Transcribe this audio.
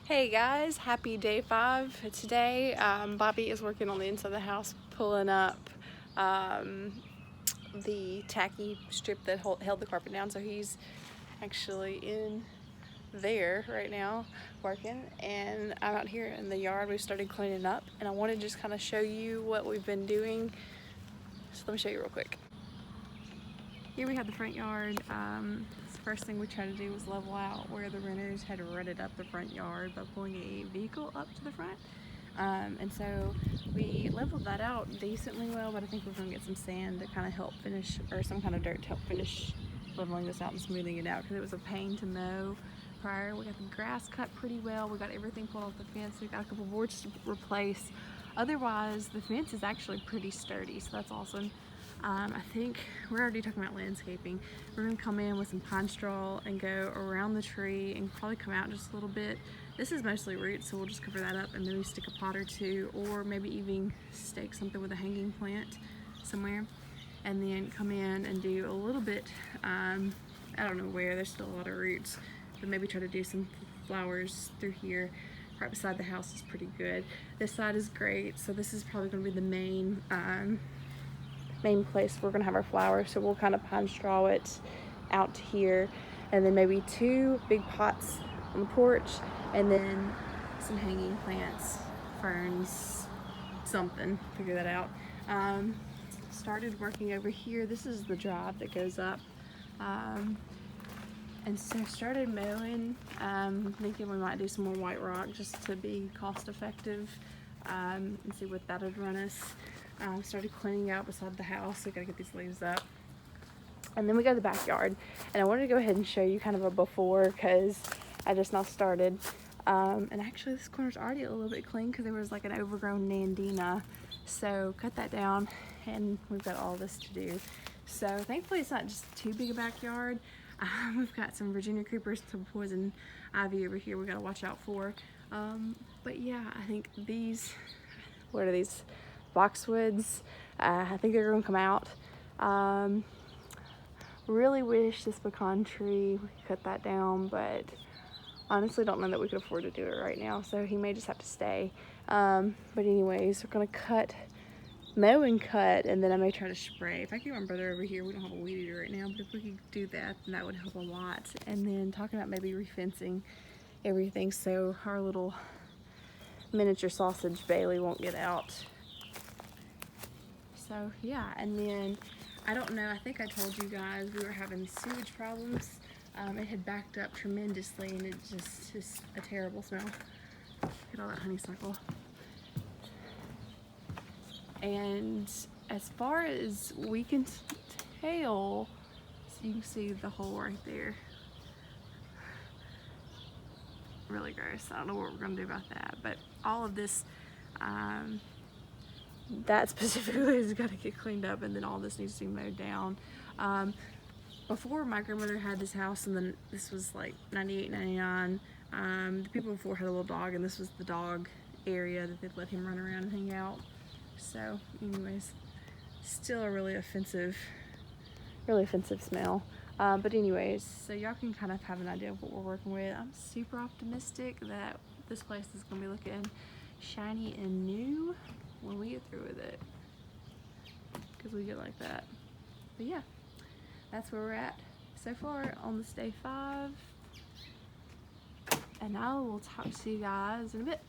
Hey guys, happy day 5. Today, Bobby is working on the inside of the house, pulling up um, the tacky strip that held the carpet down. So he's actually in there right now working, and I'm out here in the yard. We started cleaning up, and I want to just kind of show you what we've been doing. So let me show you real quick. Here we have the front yard. The first thing we tried to do was level out where the renters had rutted up the front yard by pulling a vehicle up to the front. And so we leveled that out decently well, but I think we're going to get some sand to kind of help finish, or some kind of dirt to help finish leveling this out and smoothing it out, because it was a pain to mow prior. We got the grass cut pretty well. We got everything pulled off the fence. We got a couple boards to replace. Otherwise, the fence is actually pretty sturdy, so that's awesome. I think we're already talking about landscaping. We're going to come in with some pine straw and go around the tree and probably come out just a little bit. This is mostly roots, so we'll just cover that up and maybe stick a pot or two, or maybe even stake something with a hanging plant somewhere, and then come in and do a little bit, I don't know where, there's still a lot of roots, but maybe try to do some flowers through here. Right beside the house is pretty good. This side is great, so this is probably going to be the main place we're gonna have our flowers, so we'll kind of pine straw it out to here, and then maybe 2 big pots on the porch, and then some hanging plants, ferns, something, figure that out. Started working over here. This is the drive that goes up, and so started mowing, thinking we might do some more white rock just to be cost effective, and see what that would run us. Started cleaning out beside the house, so we gotta get these leaves up. And then we go to the backyard, and I wanted to go ahead and show you kind of a before, because I just now started. And actually this corner's already a little bit clean because there was like an overgrown nandina, so cut that down, and we've got all this to do. So thankfully it's not just too big a backyard. We've got some Virginia creepers, some poison ivy over here we gotta watch out for. But yeah, I think these, what are these? Boxwoods, I think they're gonna come out. Really wish this pecan tree, we could cut that down, but honestly don't know that we could afford to do it right now, so he may just have to stay. But anyways, we're gonna mow and cut, and then I may try to spray. If I get my brother over here, we don't have a weed eater right now, but if we could do that, then that would help a lot. And then talking about maybe refencing everything so our little miniature sausage Bailey won't get out. So yeah, and then I don't know, I think I told you guys we were having sewage problems. It had backed up tremendously, and it just is a terrible smell. Look at all that honeysuckle. And as far as we can tell, so you can see the hole right there. Really gross. I don't know what we're gonna do about that, but all of this, that specifically has got to get cleaned up, and then all this needs to be mowed down. Before, my grandmother had this house, and then this was like 98, 99. The people before had a little dog, and this was the dog area that they'd let him run around and hang out. So anyways, still a really offensive smell. But anyways, so y'all can kind of have an idea of what we're working with. I'm super optimistic that this place is going to be looking shiny and new when we get through with it, because we get like that. But yeah, that's where we're at so far on this day 5, and I will talk to you guys in a bit.